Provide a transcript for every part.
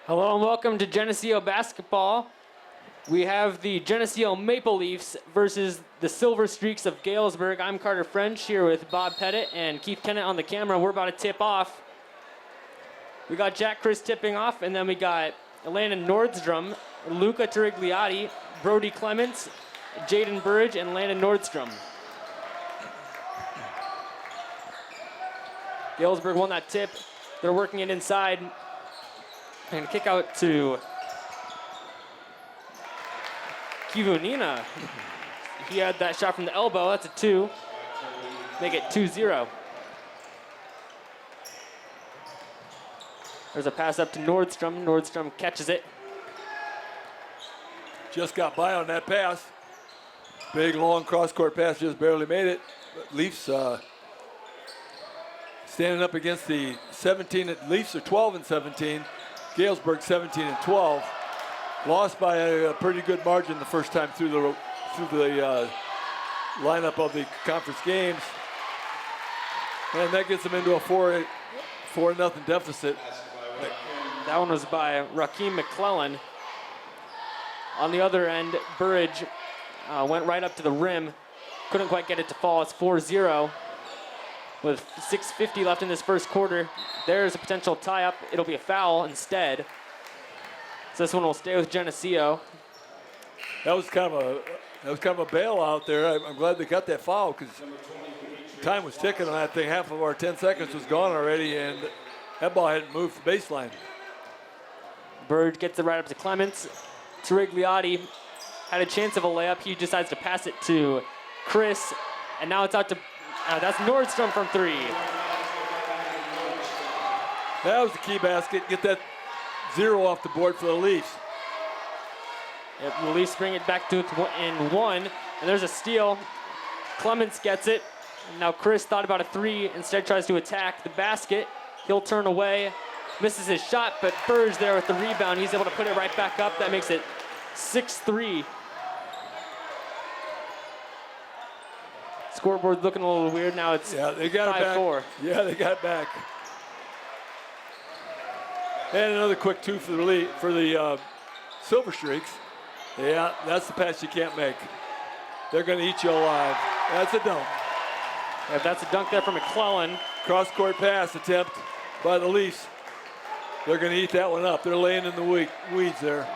Hello and welcome to Geneseo basketball. We have the Geneseo Maple Leafs versus the Silver Streaks of Galesburg. I'm Carter French here with Bob Pettit and Keith Kennett on the camera. We're about to tip off. We got Jack Chris tipping off, and then we got Landon Nordstrom, Luca Tirigliotti, Brody Clements, Jaden Burridge, and Landon Nordstrom. Galesburg won that tip. They're working it inside. And kick out to Kivunina. He had that shot from the elbow. That's a 2. Make it 2-0. There's a pass up to Nordstrom. Nordstrom catches it. Just got by on that pass. Big, long cross-court pass, just barely made it. Leafs standing up against the 17. Leafs are 12-17. Galesburg 17-12. Lost by a pretty good margin the first time through the lineup of the conference games. And that gets them into a 4-0 deficit. That one was by Raheem McClellan. On the other end, Burridge went right up to the rim. Couldn't quite get it to fall. It's 4-0 with 6:50 left in this first quarter. There's a potential tie-up. It'll be a foul instead. So this one will stay with Geneseo. That was kind of a bailout there. I'm glad they got that foul because time was ticking on that thing. Half of our 10 seconds was gone already, and that ball hadn't moved the baseline. Bird gets it right up to Clements. Tirigliotti had a chance of a layup. He decides to pass it to Chris, and now it's out to that's Nordstrom from 3. That was the key basket. Get that 0 off the board for the Leafs. Yep, the Leafs bring it back to in 1, and there's a steal. Clements gets it. Now Chris thought about a 3, instead tries to attack the basket. He'll turn away, misses his shot, but Burge there with the rebound. He's able to put it right back up. That makes it 6-3. Scoreboard's looking a little weird now. It's they got 5-4. it back. Yeah, they got it back. And another quick 2 for the Silver Streaks. Yeah, that's the pass you can't make. They're going to eat you alive. That's a dunk. Yeah, that's a dunk there from McClellan. Cross-court pass attempt by the Leafs. They're going to eat that one up. They're laying in the weeds there.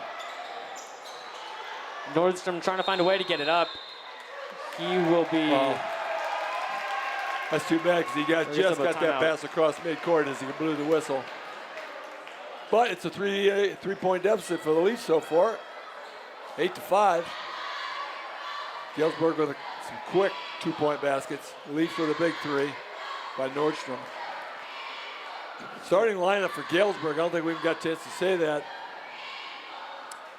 Nordstrom trying to find a way to get it up. He will be... That's too bad because he just got that pass across midcourt as he blew the whistle. But it's a three-point deficit for the Leafs so far. 8-5. Galesburg with some quick 2-point baskets. The Leafs with a big 3 by Nordstrom. Starting lineup for Galesburg, I don't think we've got a chance to say that.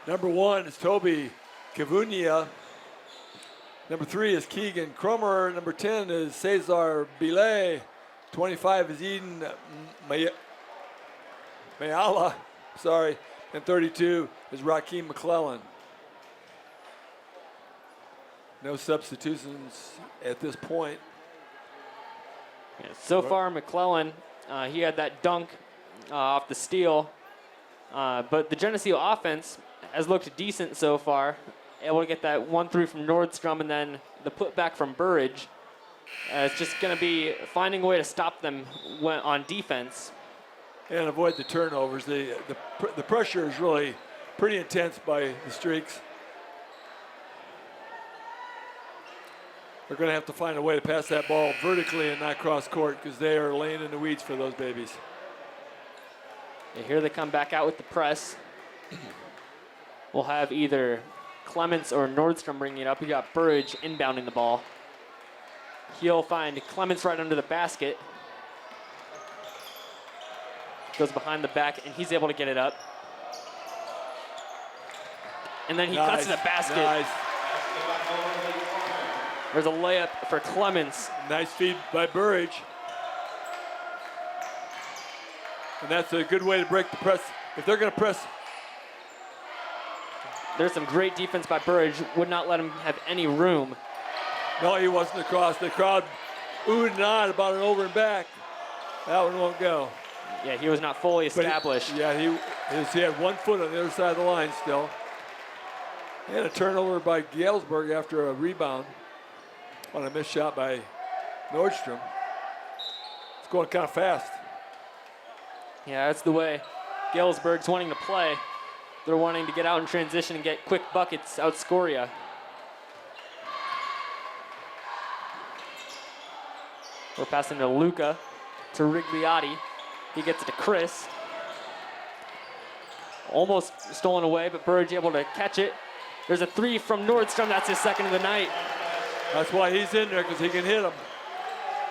Number 1 is Toby Kavunia. Number 3 is Keegan Cromer. Number 10 is Cesar Billet. 25 is Eden Mayala. And 32 is Raheem McClellan. No substitutions at this point. Yeah, so far, McClellan, he had that dunk off the steal. But the Geneseo offense has looked decent so far. Able to get that 1-3 from Nordstrom and then the putback from Burridge. It's just going to be finding a way to stop them on defense. And avoid the turnovers. The pressure is really pretty intense by the Streaks. They're going to have to find a way to pass that ball vertically and not cross court because they are laying in the weeds for those babies. And here they come back out with the press. We'll have either Clements or Nordstrom bringing it up. We got Burridge inbounding the ball. He'll find Clements right under the basket. Goes behind the back, and he's able to get it up. And then he cuts to the basket. Nice. There's a layup for Clements. Nice feed by Burridge. And that's a good way to break the press. If they're going to press. There's some great defense by Burridge. Would not let him have any room. No, he wasn't across. The crowd oohed and ahed about an over and back. That one won't go. Yeah, he was not fully established. He He had 1 foot on the other side of the line still. And a turnover by Galesburg after a rebound on a missed shot by Nordstrom. It's going kind of fast. Yeah, that's the way Galesburg's wanting to play. They're wanting to get out in transition and get quick buckets, outscore you. We're passing to Luca, to Rigliotti. He gets it to Chris. Almost stolen away, but Burridge able to catch it. There's a 3 from Nordstrom. That's his second of the night. That's why he's in there, because he can hit them.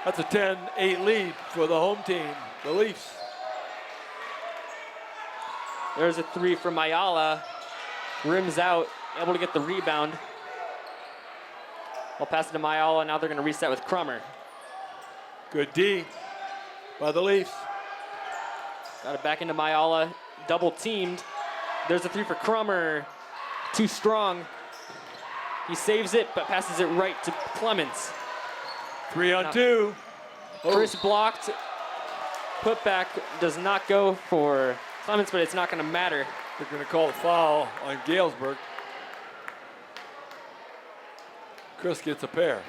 That's a 10-8 lead for the home team, the Leafs. There's a 3 from Ayala. Rims out, able to get the rebound. We'll pass it to Mayala. Now they're going to reset with Crummer. Good D by the Leafs. Got it back into Mayala. Double teamed. There's a 3 for Crummer. Too strong. He saves it, but passes it right to Clements. 3 on 2. Chris blocked. Putback does not go for Clements, but it's not going to matter. They're going to call a foul on Galesburg. Chris gets a pair.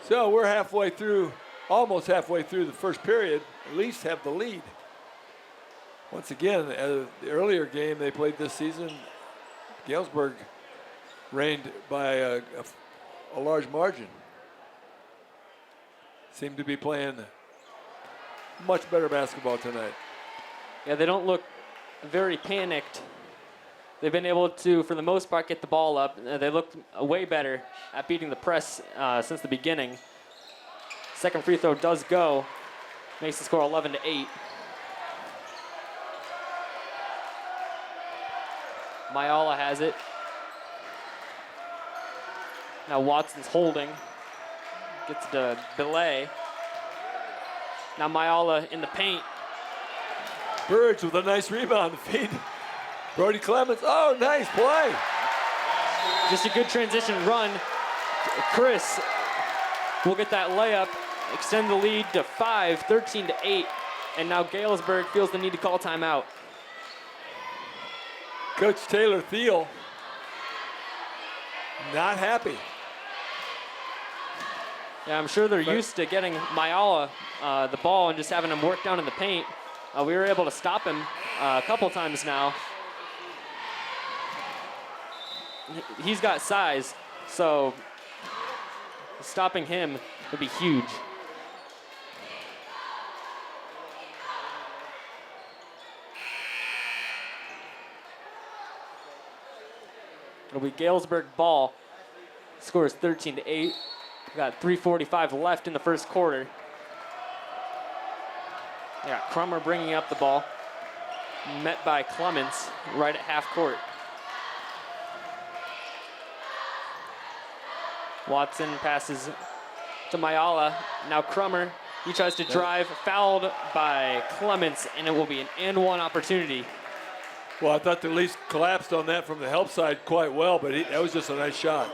So we're halfway through, almost halfway through the first period. The Leafs have the lead. Once again, the earlier game they played this season, Galesburg reigned by a large margin. Seem to be playing much better basketball tonight. Yeah, they don't look very panicked. They've been able to, for the most part, get the ball up. They looked way better at beating the press since the beginning. Second free throw does go. Makes the score 11-8. Mayala has it. Now Watson's holding. Gets to Belay. Now Mayala in the paint. Burridge with a nice rebound to feed Brody Clements. Oh, nice play. Just a good transition run. Chris will get that layup, extend the lead to 5, 13-8. And now Galesburg feels the need to call timeout. Coach Taylor Thiel not happy. Yeah, I'm sure they're used to getting Mayala the ball and just having him work down in the paint. We were able to stop him a couple times now. He's got size, so stopping him would be huge. It'll be Galesburg ball. Score is 13-8. We got 3:45 left in the first quarter. Yeah, Crummer bringing up the ball. Met by Clements right at half court. Watson passes to Mayala. Now Crummer, he tries to drive, fouled by Clements, and it will be an and-one opportunity. Well, I thought the Leafs collapsed on that from the help side quite well, but that was just a nice shot.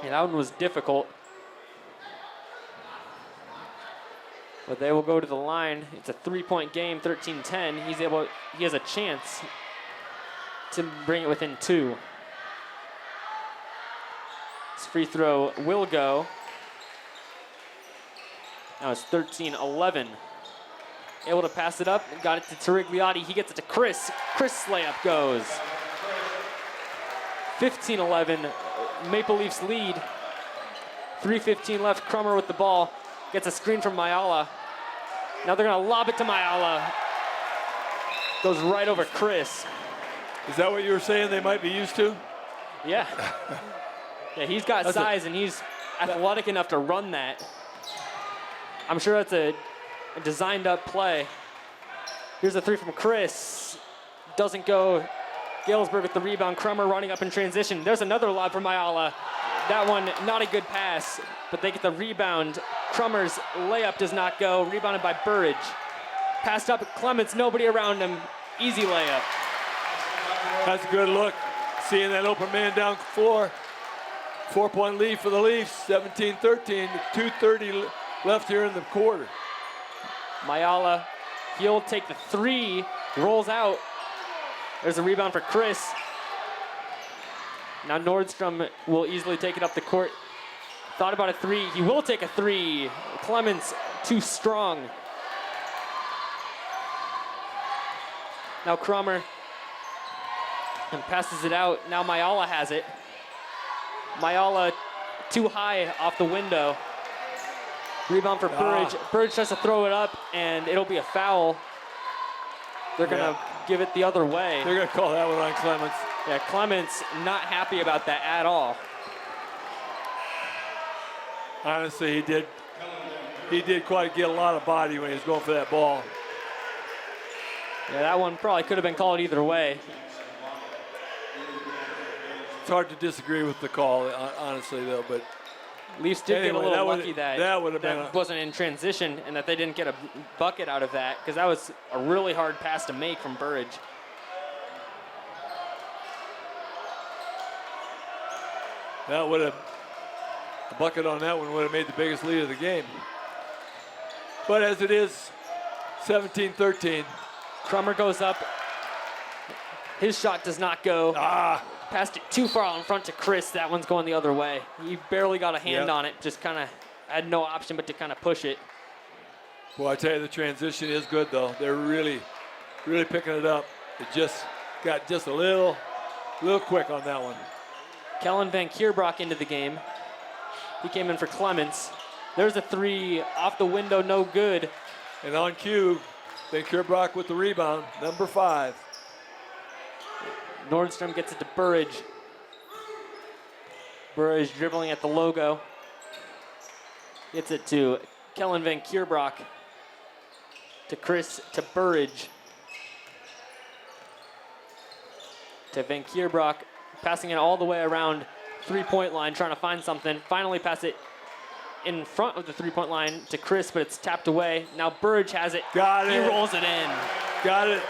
Yeah, that one was difficult. But they will go to the line. It's a 3-point game, 13-10. He has a chance to bring it within 2. This free throw will go. Now it's 13-11. Able to pass it up, got it to Tirigliotti. He gets it to Chris. Chris' layup goes. 15-11, Maple Leafs lead. 3:15 left, Crummer with the ball. Gets a screen from Mayala. Now they're gonna lob it to Mayala. Goes right over Chris. Is that what you were saying they might be used to? Yeah. Yeah, he's got size and he's athletic enough to run that. I'm sure that's a designed up play. Here's a 3 from Chris. Doesn't go. Galesburg with the rebound. Crummer running up in transition. There's another lob from Mayala. That one, not a good pass, but they get the rebound. Crummer's layup does not go. Rebounded by Burridge. Passed up Clements, nobody around him. Easy layup. That's a good look. Seeing that open man down the floor. 4-point lead for the Leafs, 17-13. 2:30 left here in the quarter. Mayala He'll take the three, rolls out. There's a rebound for Chris. Now Nordstrom will easily take it up the court. Thought about a three. He will take a three. Clements too strong. Now Crummer and passes it out. Now Mayala has it. Mayala too high off the window. Rebound for Burridge. Burridge tries to throw it up, and it'll be a foul. They're going to give it the other way. They're going to call that one on Clements. Yeah, Clements not happy about that at all. Honestly, he did quite get a lot of body when he was going for that ball. Yeah, that one probably could have been called either way. It's hard to disagree with the call, honestly, though. But Leafs did get a little lucky that wasn't in transition and that they didn't get a bucket out of that, because that was a really hard pass to make from Burridge. That would have, the bucket on that one would have made the biggest lead of the game. But as it is, 17-13. Crummer goes up. His shot does not go. Passed it too far out in front to Chris. That one's going the other way. He barely got a hand on it. Just kind of had no option but to kind of push it. Boy, I tell you, the transition is good, though. They're really, really picking it up. It just got just a little quick on that one. Kellen Van Kierbrock into the game. He came in for Clements. There's a three off the window, no good. And on cue, Van Kierbrock with the rebound, number 5. Nordstrom gets it to Burridge. Burridge dribbling at the logo. Gets it to Kellen Van Kierbrock. To Chris, to Burridge. To Van Kierbrock, passing it all the way around three-point line, trying to find something. Finally pass it in front of the three-point line to Chris, but it's tapped away. Now Burridge has it. Got it. He rolls it in. Got it.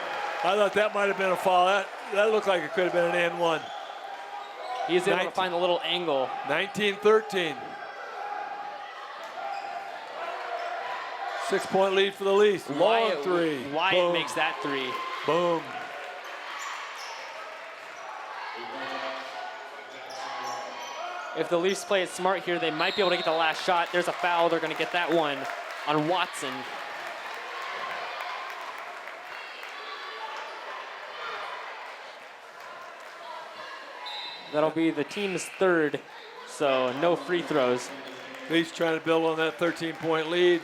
I thought that might have been a foul. That looked like it could have been an and one. He's able to find the little angle. 19-13. 6-point lead for the Leafs. Long three. Wyatt makes that three. Boom. If the Leafs play it smart here, they might be able to get the last shot. There's a foul. They're going to get that one on Watson. That'll be the team's third, so no free throws. Leafs trying to build on that 13-point lead.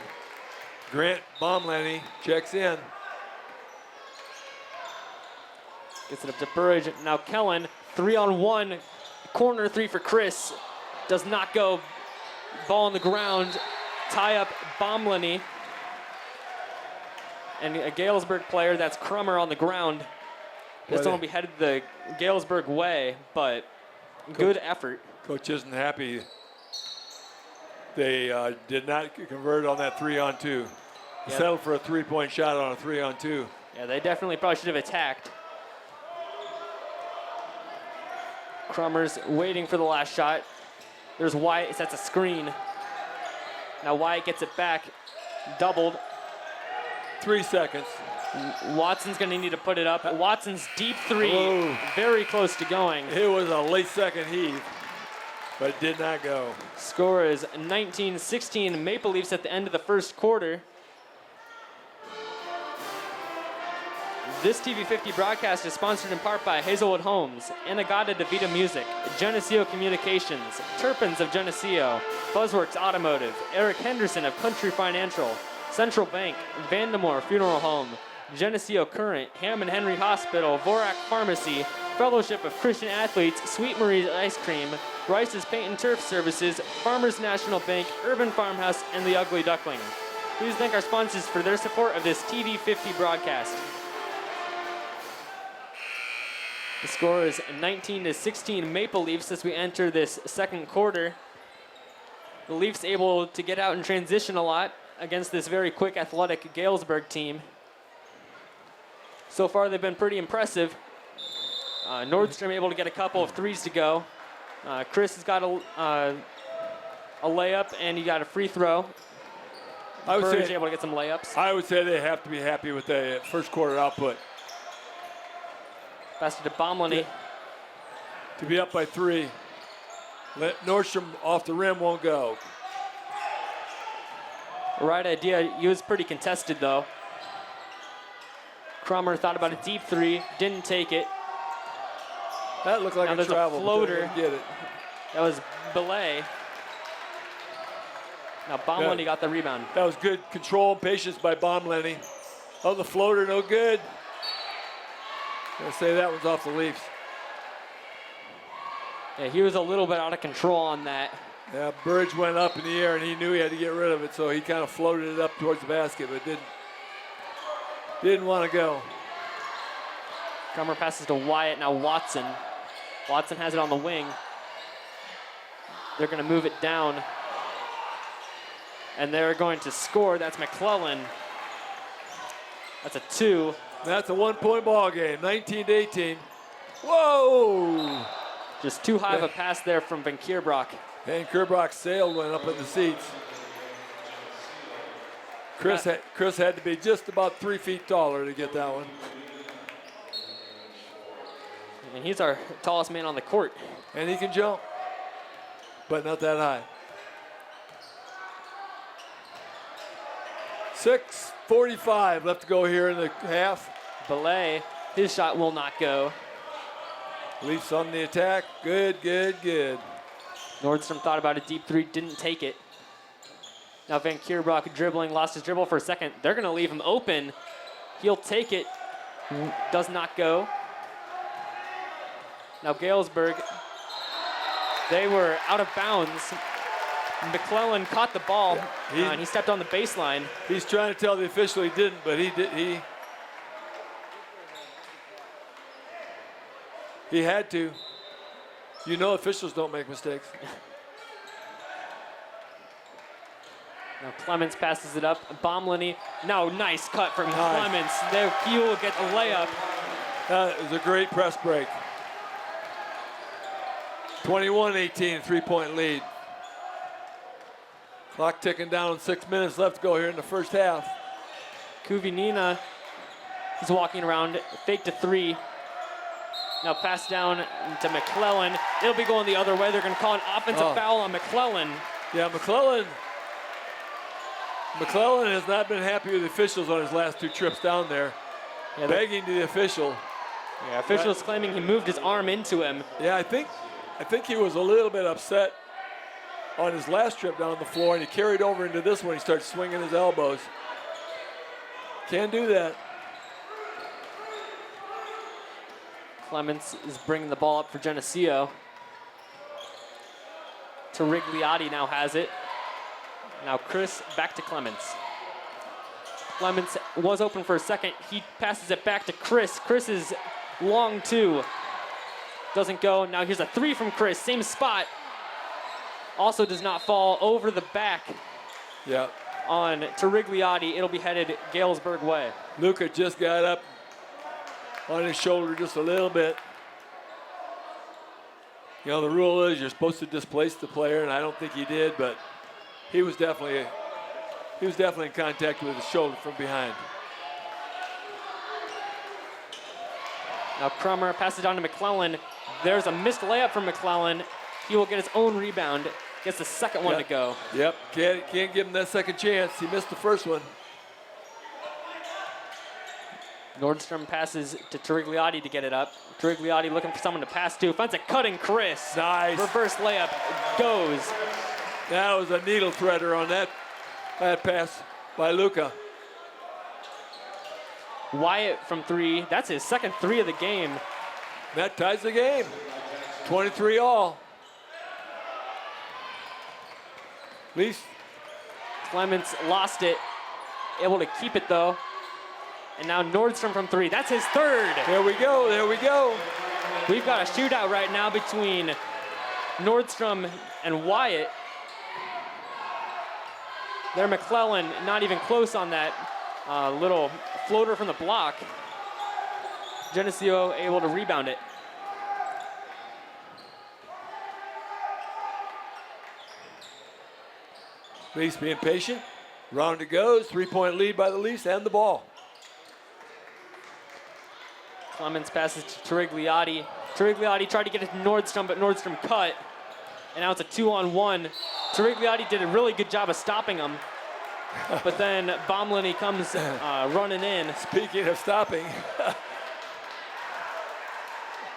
Grant Baumlanny checks in. Gets it up to Burridge. Now Kellen, 3-on-1. Corner three for Chris. Does not go. Ball on the ground. Tie up Baumlanny. And a Galesburg player, that's Crummer on the ground. This one will be headed the Galesburg way, but good effort. Coach isn't happy. They did not convert on that 3-on-2. Settled for a three-point shot on a 3-on-2. Yeah, they definitely probably should have attacked. Crummer's waiting for the last shot. There's Wyatt, that's a screen. Now Wyatt gets it back, doubled. 3 seconds. Watson's gonna need to put it up. Watson's deep three, very close to going. It was a late second heave, but it did not go. Score is 19-16 Maple Leafs at the end of the first quarter. This TV50 broadcast is sponsored in part by Hazelwood Homes, Anagata DeVita Music, Geneseo Communications, Turpins of Geneseo, Buzzworks Automotive, Eric Henderson of Country Financial, Central Bank, Vandemore Funeral Home, Geneseo Current, Hammond Henry Hospital, Vorak Pharmacy, Fellowship of Christian Athletes, Sweet Marie's Ice Cream, Rice's Paint and Turf Services, Farmers National Bank, Urban Farmhouse, and the Ugly Duckling. Please thank our sponsors for their support of this TV50 broadcast. The score is 19-16 Maple Leafs as we enter this second quarter. The Leafs able to get out and transition a lot against this very quick, athletic Galesburg team. So far, they've been pretty impressive. Nordstrom able to get a couple of threes to go. Chris has got a layup, and he got a free throw. I would Burge say- able to get some layups. I would say they have to be happy with the first quarter output. Pass it to Bomlany. To be up by 3. Let Nordstrom off the rim won't go. Right idea. He was pretty contested, though. Crummer thought about a deep 3, didn't take it. That looked like Now a there's a travel. but they floater. didn't get it. That was Belay. Now Bomlany Yeah. got the rebound. That was good control and patience by Bomlany. Oh, the floater, no good. Gonna say that one's off the Leafs. Yeah, he was a little bit out of control on that. Yeah, Burge went up in the air and he knew he had to get rid of it, so he kind of floated it up towards the basket, but didn't want to go. Crummer passes to Wyatt, now Watson. Watson has it on the wing. They're gonna move it down. And they're going to score. That's McClellan. That's a 2. That's a 1-point ball game, 19-18. Whoa! Just too high of a pass there from Van Kierbrock. And Kerbrock's sail went up in the seats. Chris had to be just about 3 feet taller to get that one. And he's our tallest man on the court. And he can jump, but not that high. 6:45 left to go here in the half. Belay, his shot will not go. Leafs on the attack. Good. Nordstrom thought about a deep 3, didn't take it. Now Van Kierbrock dribbling, lost his dribble for a second. They're gonna leave him open. He'll take it, does not go. Now Galesburg, they were out of bounds. McClellan caught the ball, and he stepped on the baseline. He's trying to tell the official he didn't, but he did. He had to. You know, officials don't make mistakes. Now Clements passes it up. Bomlany. Now nice cut from Clements. There, he will get the layup. That was a great press break. 21-18, 3-point lead. Clock ticking down, 6 minutes left to go here in the first half. Kuvinina, he's walking around, fake to 3. Now pass down to McClellan. It'll be going the other way. They're going to call an offensive foul on McClellan. Yeah, McClellan has not been happy with the officials on his last 2 trips down there. Yeah, begging to the official. Yeah, officials claiming he moved his arm into him. Yeah, I think he was a little bit upset on his last trip down the floor, and he carried over into this one. He started swinging his elbows. Can't do that. Clements is bringing the ball up for Geneseo. Torigliotti now has it. Now Chris back to Clements. Clements was open for a second. He passes it back to Chris. Chris is long 2. Doesn't go. Now here's a 3 from Chris. Same spot. Also does not fall over the back. Yeah. On Torigliotti. It'll be headed Galesburg way. Luca just got up on his shoulder just a little bit. You know, the rule is you're supposed to displace the player, and I don't think he did, but he was definitely in contact with his shoulder from behind. Now Crummer passes down to McClellan. There's a missed layup from McClellan. He will get his own rebound. Gets the second one to go. Yep, can't give him that second chance. He missed the first one. Nordstrom passes to Torigliotti to get it up. Torigliotti looking for someone to pass to. Finds a cutting Chris. Nice. Reverse layup goes. That was a needle threader on that pass by Luca. Wyatt from 3. That's his second 3 of the game. That ties the game. 23 all. Leafs. Clements lost it. Able to keep it though. And now Nordstrom from 3. That's his 3rd. There we go. We've got a shootout right now between Nordstrom and Wyatt. There, McClellan not even close on that little floater from the block. Geneseo able to rebound it. Leafs being patient. Round it goes. 3-point lead by the Leafs and the ball. Clements passes to Tirigliotti. Tirigliotti tried to get it to Nordstrom, but Nordstrom cut. And now it's a 2-on-1. Tirigliotti did a really good job of stopping him. But then Baumlini comes running in. Speaking of stopping,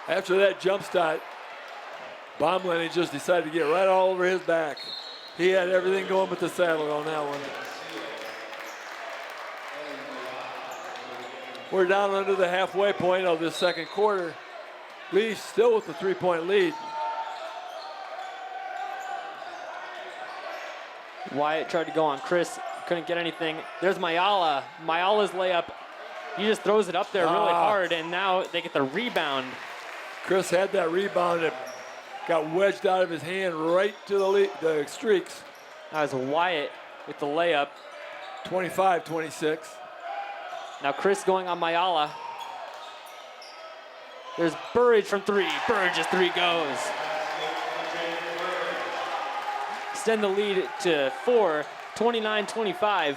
after that jump start, Baumlini just decided to get right all over his back. He had everything going but the saddle on that one. We're down under the halfway point of this second quarter. Leafs still with the 3-point lead. Wyatt tried to go on Chris, couldn't get anything. There's Mayala. Mayala's layup. He just throws it up there really hard, and now they get the rebound. Chris had that rebound and got wedged out of his hand right to the streaks. That was Wyatt with the layup. 25-26. Now Chris going on Mayala. There's Burridge from three. Burridge's three goes. Extend the lead to 4, 29-25.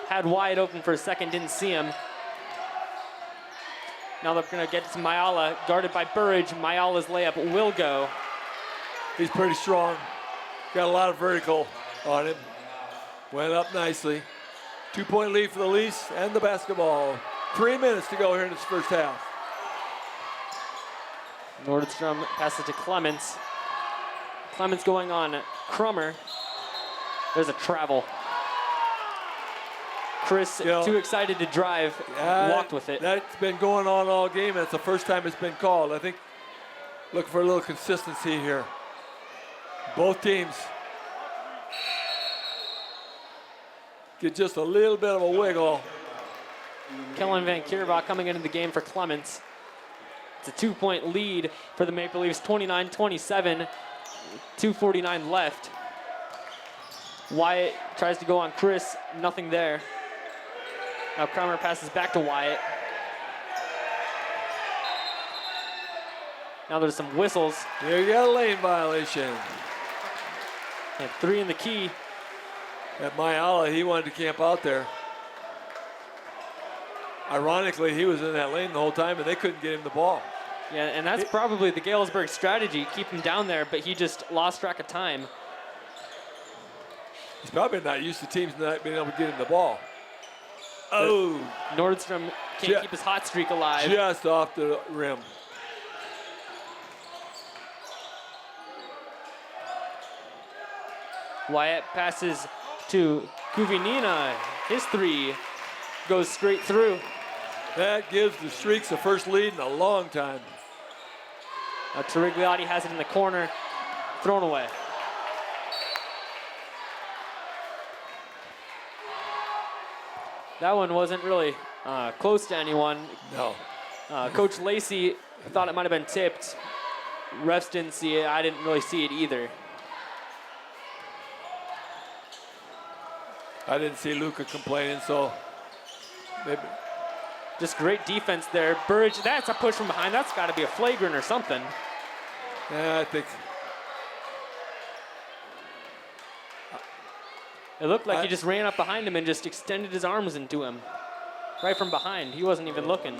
Had Wyatt open for a second, didn't see him. Now they're gonna get to Mayala, guarded by Burridge. Mayala's layup will go. He's pretty strong. Got a lot of vertical on him. Went up nicely. 2-point lead for the Leafs and the basketball. 3 minutes to go here in this first half. Nordstrom passes to Clements. Clements going on Crummer. There's a travel. Chris, too excited to drive, walked with it. That's been going on all game. That's the first time it's been called. I think looking for a little consistency here. Both teams get just a little bit of a wiggle. Kellen Van Kierbach coming into the game for Clements. It's a 2-point lead for the Maple Leafs, 29-27, 2:49 left. Wyatt tries to go on Chris, nothing there. Now Kramer passes back to Wyatt. Now there's some whistles. There you got a lane violation. And 3 in the key. At Mayala, he wanted to camp out there. Ironically, he was in that lane the whole time, and they couldn't get him the ball. Yeah, and that's probably the Galesburg strategy, keep him down there, but he just lost track of time. He's probably not used to teams not being able to get him the ball. Oh! Nordstrom can't keep his hot streak alive. Just off the rim. Wyatt passes to Kuvinina. His 3 goes straight through. That gives the Streaks the first lead in a long time. Now Tirigliotti has it in the corner, thrown away. That one wasn't really close to anyone. No. Coach Lacey thought it might have been tipped. Refs didn't see it. I didn't really see it either. I didn't see Luka complaining, so maybe. Just great defense there. Burridge, that's a push from behind. That's got to be a flagrant or something. Yeah, I think. It looked like he just ran up behind him and just extended his arms into him. Right from behind. He wasn't even looking.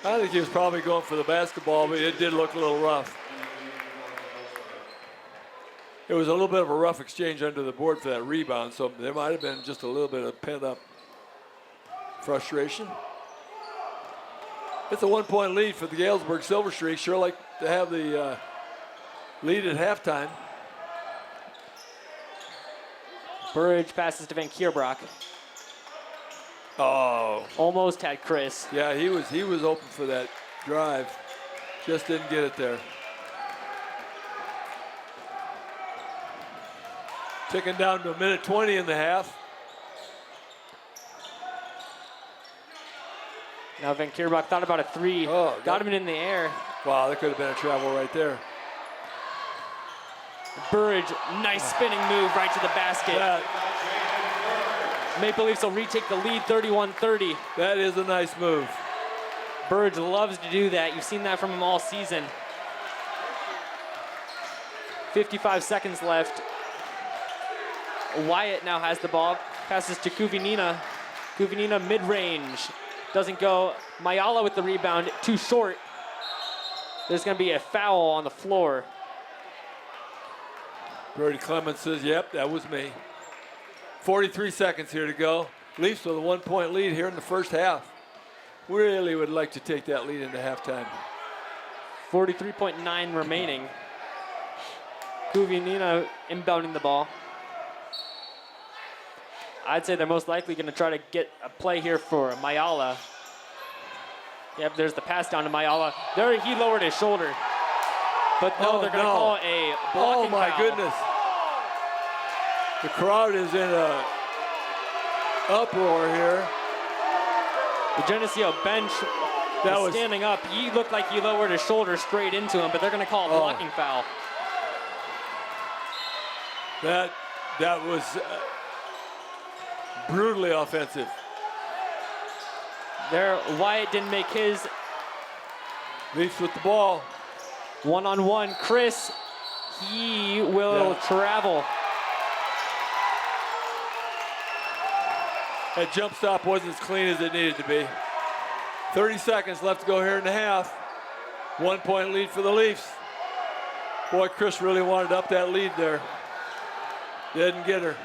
I think he was probably going for the basketball, but it did look a little rough. It was a little bit of a rough exchange under the board for that rebound, so there might have been just a little bit of pent-up frustration. It's a 1-point lead for the Galesburg Silver Streak. Sure like to have the lead at halftime. Burridge passes to Van Kierbrock. Oh. Almost had Chris. Yeah, he was open for that drive. Just didn't get it there. Ticking down to 1:20 in the half. Now Van Kierbrock thought about a 3. Got him in the air. Wow, that could have been a travel right there. Burridge, nice spinning move right to the basket. Maple Leafs will retake the lead 31-30. That is a nice move. Burridge loves to do that. You've seen that from him all season. 55 seconds left. Wyatt now has the ball. Passes to Kuvinina. Kuvinina mid-range. Doesn't go. Mayala with the rebound. Too short. There's going to be a foul on the floor. Brody Clemens says, yep, that was me. 43 seconds here to go. Leafs with a 1-point lead here in the first half. Really would like to take that lead into halftime. 43.9 remaining. Kuvinina inbounding the ball. I'd say they're most likely going to try to get a play here for Mayala. Yep, there's the pass down to Mayala. There, he lowered his shoulder. But no, they're going to call a blocking Oh, my foul. goodness. The crowd is in a uproar here. The Geneseo bench was standing up. He looked like he lowered his shoulder straight into him, but they're going to call a blocking foul. That was brutally offensive. There, Wyatt didn't make his. Leafs with the ball. One-on-one, Chris, he will travel. That jump stop wasn't as clean as it needed to be. 30 seconds left to go here in the half. 1-point lead for the Leafs. Boy, Chris really wanted to up that lead there. Didn't get her.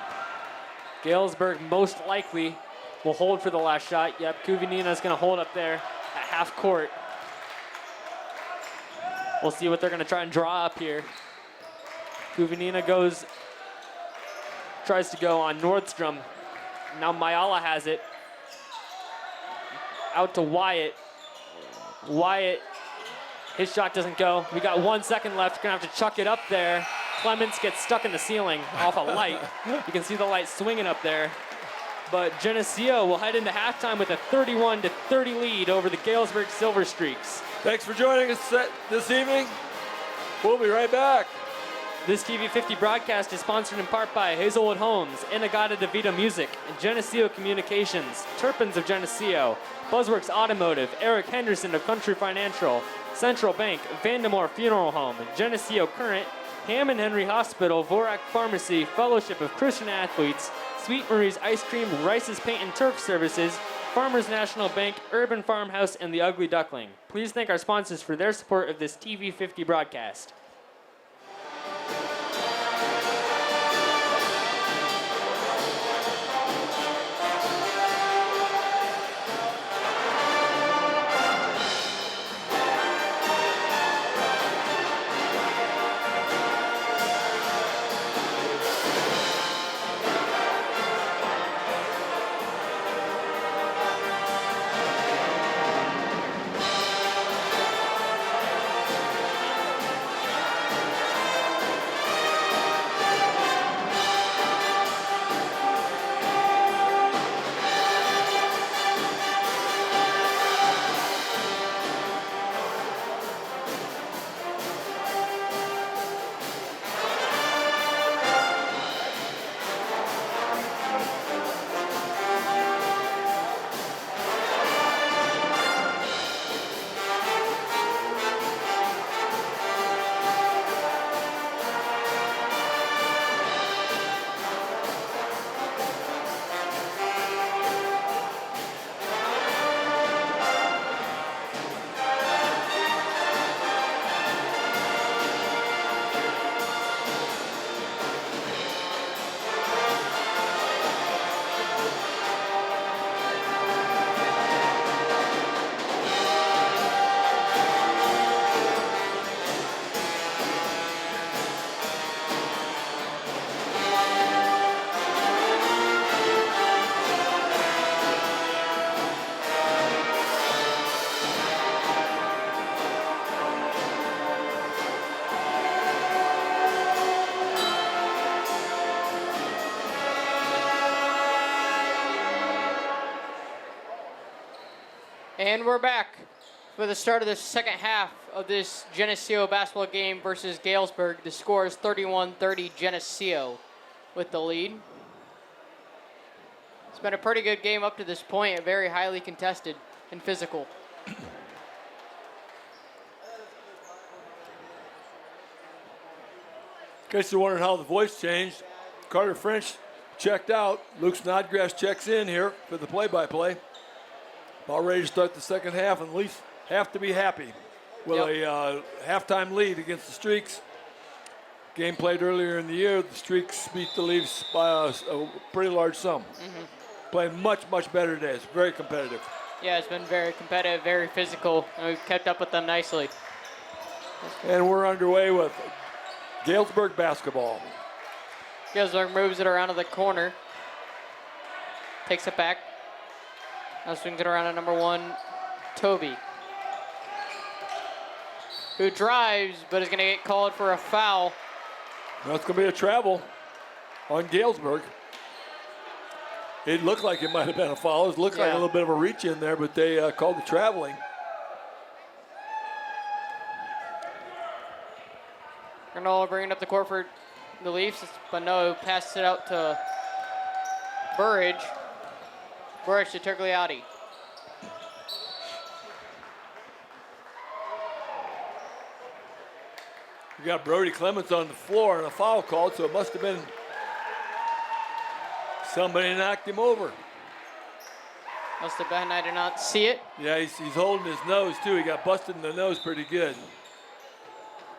Galesburg most likely will hold for the last shot. Yep, Kuvinina's going to hold up there at half court. We'll see what they're going to try and draw up here. Kuvinina tries to go on Nordstrom. Now Mayala has it. Out to Wyatt. Wyatt, his shot doesn't go. We got 1 second left. Gonna have to chuck it up there. Clements gets stuck in the ceiling off a light. You can see the light swinging up there. But Geneseo will head into halftime with a 31-30 lead over the Galesburg Silver Streaks. Thanks for joining us this evening. We'll be right back. This TV50 broadcast is sponsored in part by Hazelwood Homes, Inagata DeVito Music, Geneseo Communications, Turpins of Geneseo, Buzzworks Automotive, Eric Henderson of Country Financial, Central Bank, Vandemore Funeral Home, Geneseo Current, Hammond Henry Hospital, Vorak Pharmacy, Fellowship of Christian Athletes, Sweet Marie's Ice Cream, Rice's Paint and Turf Services, Farmers National Bank, Urban Farmhouse, and the Ugly Duckling. Please thank our sponsors for their support of this TV50 broadcast. And we're back for the start of the second half of this Geneseo basketball game versus Galesburg. The score is 31-30 Geneseo with the lead. It's been a pretty good game up to this point, very highly contested and physical. In case you're wondering how the voice changed, Carter French checked out. Luke Snodgrass checks in here for the play-by-play. About ready to start the second half, and the Leafs have to be happy with a halftime lead against the Streaks. Game played earlier in the year. The Streaks beat the Leafs by a pretty large sum. Playing much, much better today. It's very competitive. Yeah, it's been very competitive, very physical, and we've kept up with them nicely. And we're underway with Galesburg basketball. Galesburg moves it around to the corner. Takes it back. Now swings it around to number 1, Toby. Who drives, but is going to get called for a foul. That's going to be a travel on Galesburg. It looked like it might have been a foul. It looked like a little bit of a reach in there, but they called the traveling. Granola bringing up the court for the Leafs, but no, passes it out to Burridge. Burridge to Turgliati. We got Brody Clements on the floor and a foul called, so it must have been somebody knocked him over. Must have been, I did not see it. Yeah, he's holding his nose too. He got busted in the nose pretty good.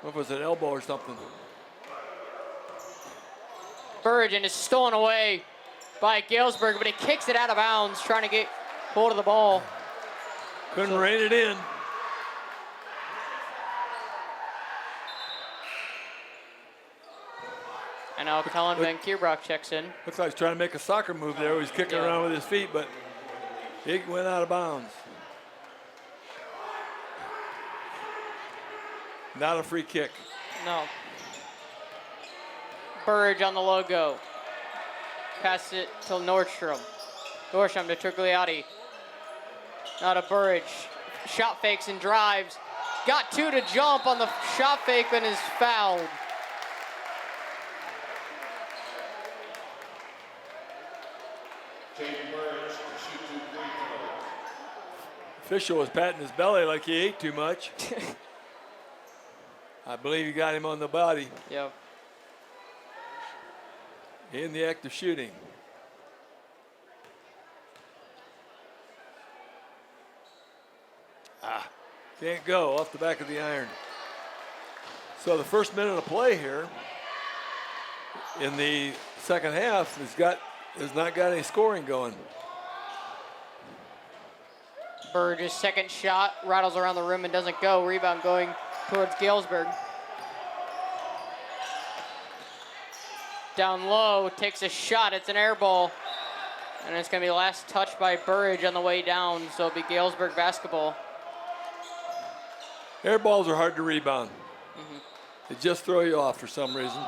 What was it, an elbow or something? Burridge is stolen away by Galesburg, but he kicks it out of bounds, trying to get hold of the ball. Couldn't rein it in. And now Colin Van Kierbrock checks in. Looks like he's trying to make a soccer move there. He's kicking around with his feet, but it went out of bounds. Not a free kick. No. Burridge on the logo. Pass it to Nordstrom. Nordstrom to Turgliati. Now to Burridge. Shot fakes and drives. Got 2 to jump on the shot fake and is fouled. Official was patting his belly like he ate too much. I believe he got him on the body. Yep. In the act of shooting. Can't go off the back of the iron. So the first minute of play here in the second half has not got any scoring going. Burridge's second shot rattles around the rim and doesn't go. Rebound going towards Galesburg. Down low, takes a shot. It's an air ball. And it's going to be the last touch by Burridge on the way down, so it'll be Galesburg basketball. Air balls are hard to rebound. They just throw you off for some reason.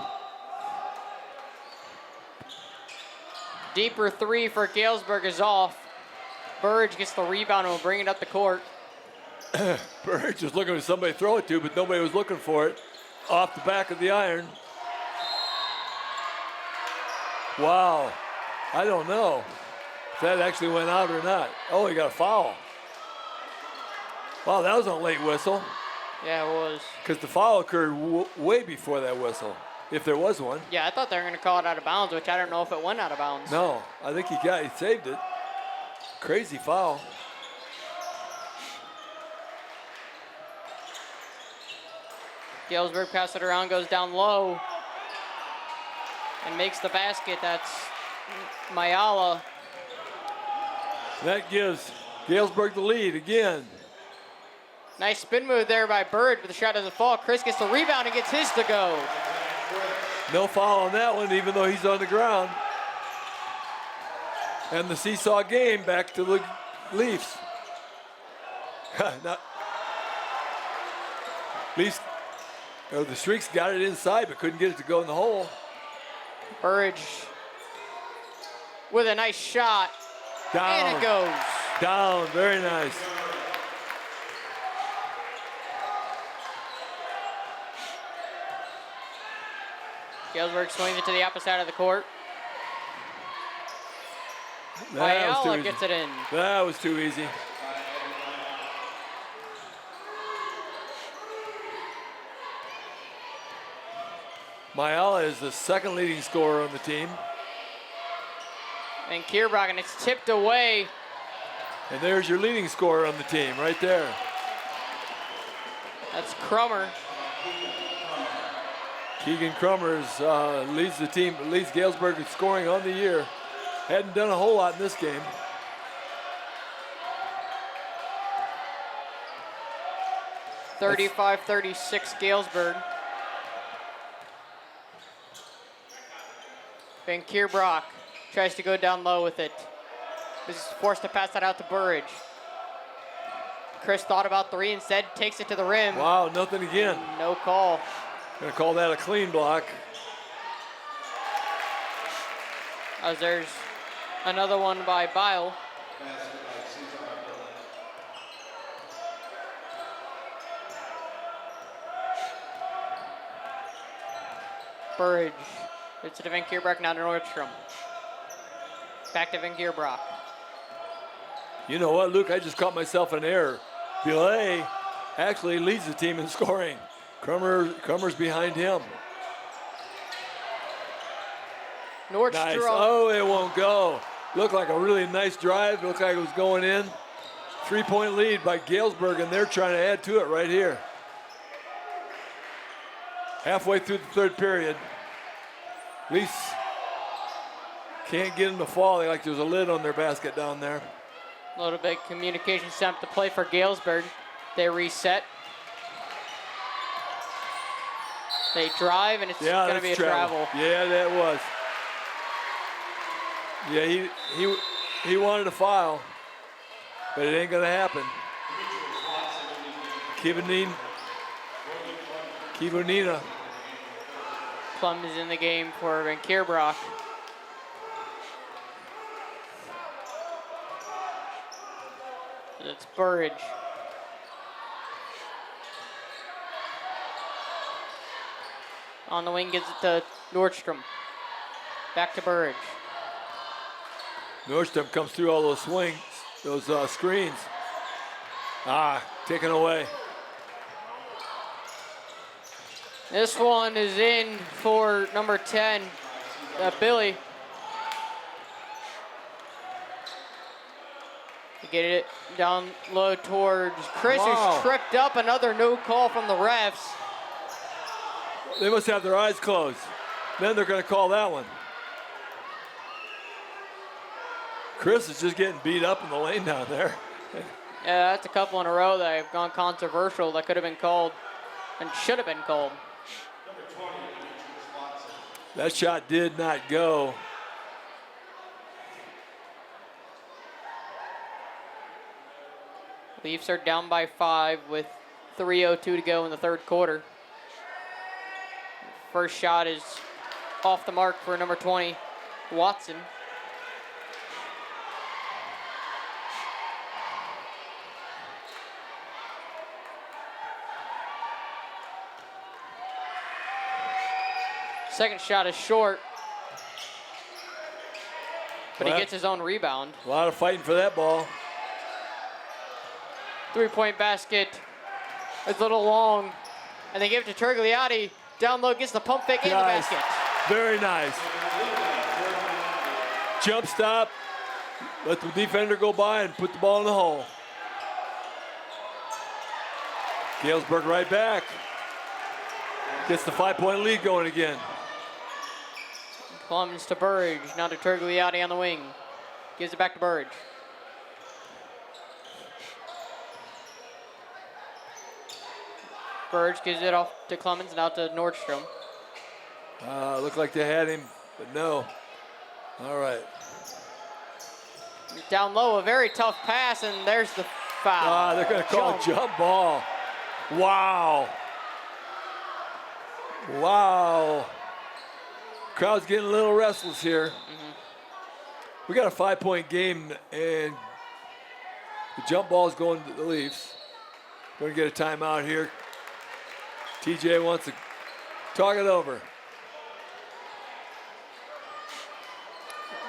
Deeper 3 for Galesburg is off. Burridge gets the rebound and will bring it up the court. Burridge was looking for somebody to throw it to, but nobody was looking for it. Off the back of the iron. Wow. I don't know if that actually went out or not. Oh, he got a foul. Wow, that was a late whistle. Yeah, it was. Because the foul occurred way before that whistle, if there was one. Yeah, I thought they were going to call it out of bounds, which I don't know if it went out of bounds. No, I think he saved it. Crazy foul. Galesburg passes it around, goes down low, and makes the basket. That's Mayala. That gives Galesburg the lead again. Nice spin move there by Bird, but the shot doesn't fall. Chris gets the rebound and gets his to go. No foul on that one, even though he's on the ground. And the seesaw game back to the Leafs. Leafs, the Streaks got it inside, but couldn't get it to go in the hole. Burridge with a nice shot. Down. And it goes. Down, very nice. Galesburg swings it to the opposite side of the court. That was too Mayala easy. gets it in. That was too easy. Mayala is the second leading scorer on the team. And Kierbrock, and it's tipped away. And there's your leading scorer on the team right there. That's Crummer. Keegan Crummers leads the team, leads Galesburg in scoring on the year. Hadn't done a whole lot in this game. That's 35-36 Galesburg. Van Kierbrock tries to go down low with it. Is forced to pass that out to Burridge. Chris thought about three, instead takes it to the rim. Wow, nothing again. No call. Gonna call that a clean block. As there's another one by Bile. Burridge. It's to Van Kierbrock, now to Nordstrom. Back to Van Kierbrock. You know what, Luke? I just caught myself an error. Belay actually leads the team in scoring. Crummer's behind him. Nordstrom. Nice. Oh, it won't go. Looked like a really nice drive. Looked like it was going in. 3-point lead by Galesburg, and they're trying to add to it right here. Halfway through the third period. Leafs can't get them to fall. Like there's a lid on their basket down there. A little bit communication attempt to play for Galesburg. They reset. They drive, and it's going to be a travel. Yeah, that was. Yeah, he wanted to foul, but it ain't going to happen. Kivunina. Plum is in the game for Van Kierbrock. It's Burridge. On the wing, gives it to Nordstrom. Back to Burridge. Nordstrom comes through all those swings, those screens. Taken away. This one is in for number 10, Billy. Get it down low towards Chris, who's tripped up. Another no call from the refs. They must have their eyes closed. Then they're going to call that one. Chris is just getting beat up in the lane down there. Yeah, that's a couple in a row that have gone controversial that could have been called and should have been called. That shot did not go. Leafs are down by 5 with 3:02 to go in the third quarter. First shot is off the mark for number 20, Watson. Second shot is short, but he gets his own rebound. A lot of fighting for that ball. 3-point basket. It's a little long, and they give it to Tergliati. Down low, gets the pump fake in the basket. Very nice. Jump stop. Let the defender go by and put the ball in the hole. Galesburg right back. Gets the 5-point lead going again. Clemens to Burridge, now to Tergliati on the wing. Gives it back to Burridge. Burridge gives it off to Clemens, now to Nordstrom. Looked like they had him, but no. All right. Down low, a very tough pass, and there's the foul. They're going to call a jump ball. Wow. Wow. Crowd's getting a little restless here. We got a 5-point game, and the jump ball is going to the Leafs. Going to get a timeout here. TJ wants to talk it over.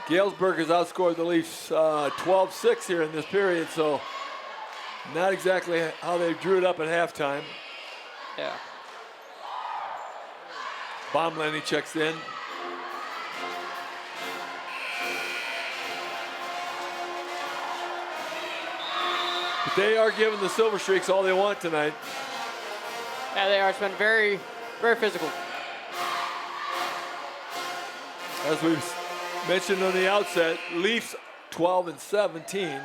Galesburg has outscored the Leafs 12-6 here in this period, so not exactly how they drew it up at halftime. Yeah. Bomlenny checks in. But they are giving the Silver Streaks all they want tonight. Yeah, they are. It's been very, very physical. As we've mentioned on the outset, Leafs 12-17,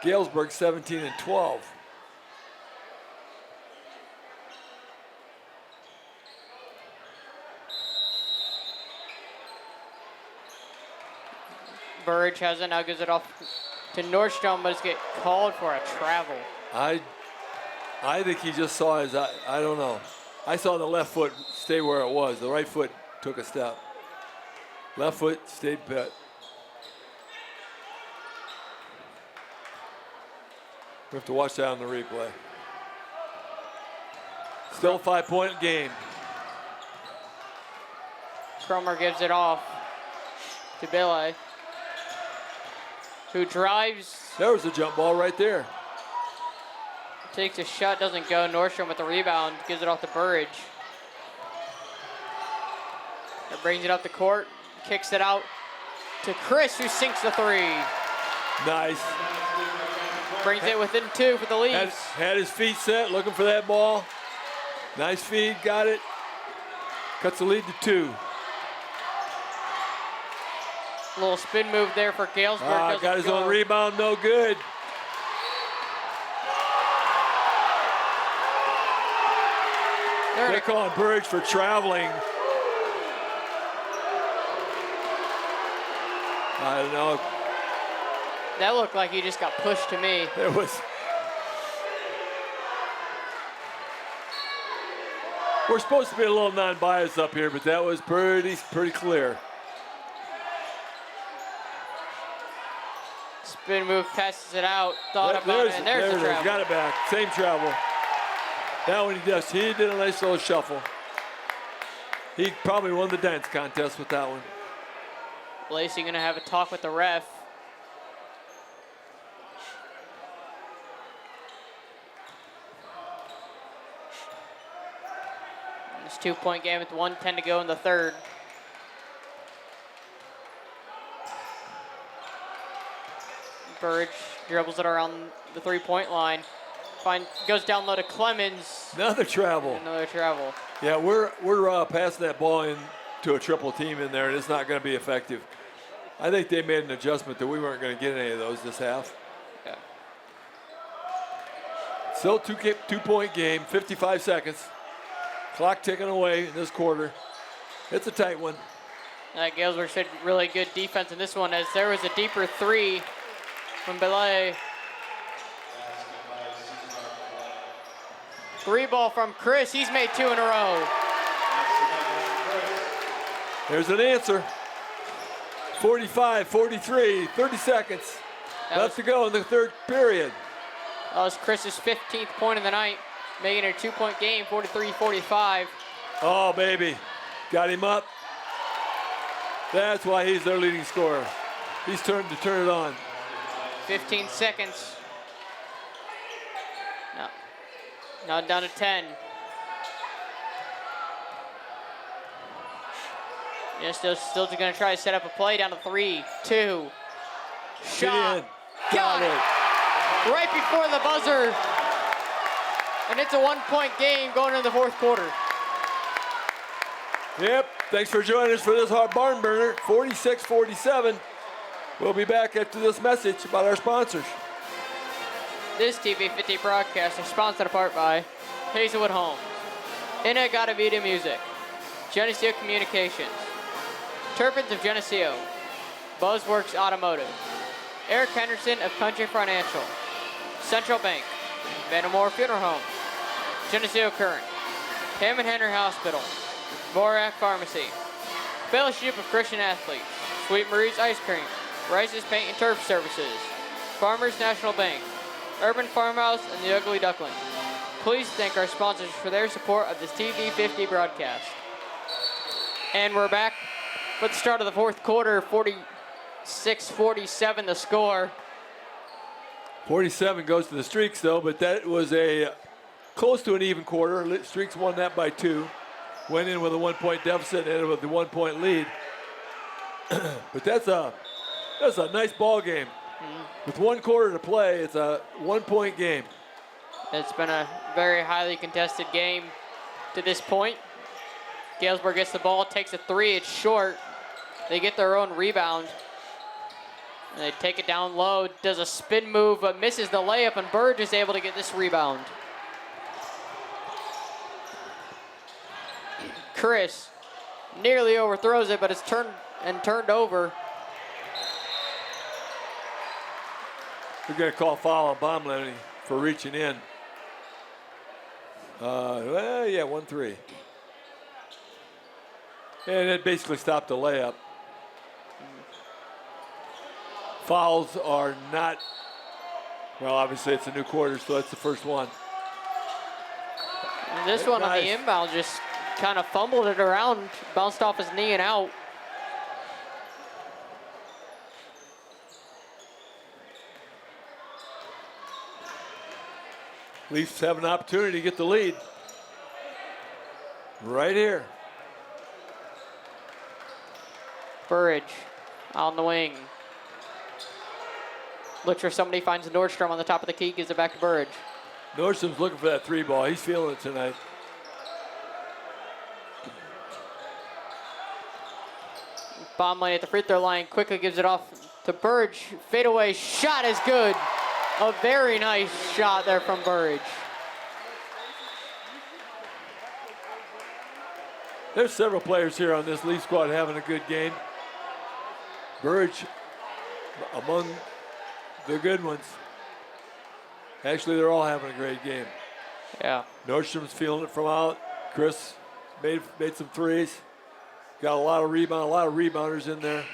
Galesburg 17-12. Burridge has it, now gives it off to Nordstrom, but it's get called for a travel. I think he just saw his, I don't know. I saw the left foot stay where it was. The right foot took a step. Left foot stayed put. We have to watch that on the replay. Still a 5-point game. Cromer gives it off to Billy, who drives, There was a jump ball right there. takes a shot, doesn't go. Nordstrom with the rebound, gives it off to Burridge. That brings it up the court, kicks it out to Chris, who sinks the three. Nice. Brings it within 2 for the Leafs. Had his feet set, looking for that ball. Nice feed, got it. Cuts the lead to 2. Little spin move there for Galesburg. Got his own rebound, no good. They're calling Burridge for traveling. I don't know. That looked like he just got pushed to me. It was. We're supposed to be a little non-biased up here, but that was pretty clear. Spin move, passes it out, thought about it, and there's the travel. Got it back, same travel. That one he does. He did a nice little shuffle. He probably won the dance contest with that one. Lacey gonna have a talk with the ref. It's a 2-point game with 1:10 to go in the third. Burridge dribbles it around the 3-point line. Goes down low to Clemens. Another travel. Another travel. Yeah, we're passing that ball into a triple team in there, and it's not going to be effective. I think they made an adjustment that we weren't going to get any of those this half. Yeah. Still 2-point game, 55 seconds. Clock ticking away in this quarter. It's a tight one. Galesburg said really good defense in this one, as there was a deeper 3 from Belay. 3 ball from Chris. He's made 2 in a row. There's an answer. 45, 43, 30 seconds left to go in the third period. That was Chris's 15th point of the night, making it a 2-point game, 43-45. Oh, baby. Got him up. That's why he's their leading scorer. He's turned to turn it on. 15 seconds. Now down to 10. Yeah, still going to try to set up a play down to 3, 2. Shot. Got it. Right before the buzzer. And it's a 1-point game going into the fourth quarter. Yep. Thanks for joining us for this hard barn burner. 46-47. We'll be back after this message about our sponsors. This TV50 broadcast is sponsored apart by Hazelwood Homes, Inagata Vida Music, Geneseo Communications, Turpins of Geneseo, Buzzworks Automotive, Eric Henderson of Country Financial, Central Bank, Vandermoor Funeral Home, Geneseo Current, Hammond Henry Hospital, Borac Pharmacy, Fellowship of Christian Athletes, Sweet Marie's Ice Cream, Rice's Paint and Turf Services, Farmers National Bank, Urban Farmhouse, and the Ugly Duckling. Please thank our sponsors for their support of this TV50 broadcast. And we're back for the start of the fourth quarter, 46-47 the score. 47 goes to the Streaks, though, but that was a close to an even quarter. Streaks won that by 2. Went in with a 1-point deficit and ended with the 1-point lead. But that's a nice ball game. With 1 quarter to play, it's a 1-point game. It's been a very highly contested game to this point. Galesburg gets the ball, takes a 3, it's short. They get their own rebound. And they take it down low, does a spin move, but misses the layup, and Burge is able to get this rebound. Chris nearly overthrows it, but it's turned over. We're going to call foul on Baumlin for reaching in. Well, yeah, 1-3. And it basically stopped the layup. Fouls are not, well, obviously it's a new quarter, so that's the first one. And this one on the inbound just kind of fumbled it around, bounced off his knee and out. Leafs have an opportunity to get the lead. Right here. Burridge on the wing. Looks for somebody, finds Nordstrom on the top of the key, gives it back to Burridge. Nordstrom's looking for that 3 ball. He's feeling it tonight. Baumlin at the free throw line, quickly gives it off to Burridge. Fadeaway shot is good. A very nice shot there from Burridge. There's several players here on this Leaf squad having a good game. Burridge among the good ones. Actually, they're all having a great game. Yeah. Nordstrom's feeling it from out. Chris made some threes. Got a lot of rebounders in there.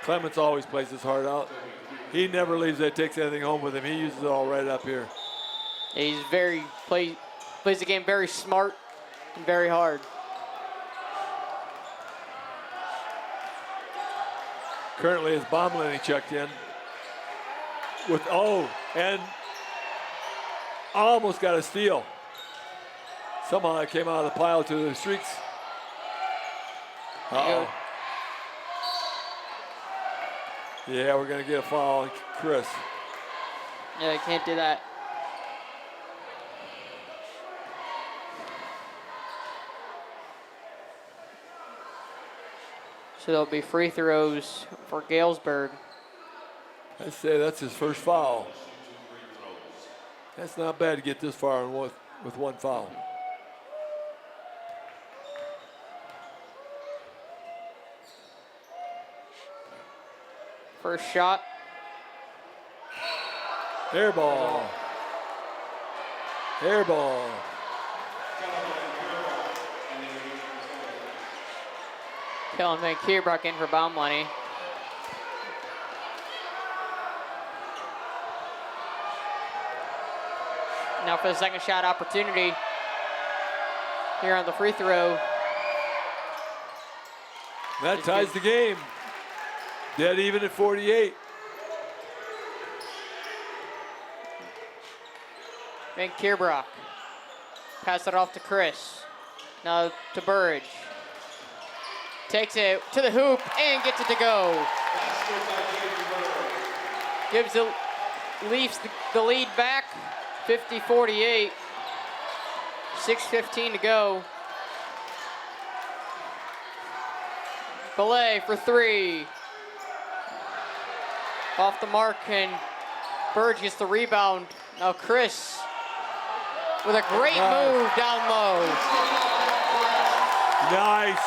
Clements always plays his heart out. He never leaves it, takes anything home with him. He uses it all right up here. He's plays the game very smart and very hard. Currently, as Baumlin checked in with and almost got a steal. Somehow it came out of the pile to the streaks. Uh-oh. Yeah, we're going to get a foul on Chris. Yeah, they can't do that. So there'll be free throws for Galesburg. I'd say that's his first foul. That's not bad to get this far with 1 foul. First shot. Air ball. Air ball. Kellen Van Kierbrock in for Baumlin. Now for the second shot opportunity here on the free throw. That ties the game. Dead even at 48. Van Kierbrock. Pass it off to Chris. Now to Burridge. Takes it to the hoop and gets it to go. Gives the Leafs the lead back. 50-48. 6:15 to go. Belay for 3. Off the mark, and Burge gets the rebound. Now Chris with a great move down low. Nice.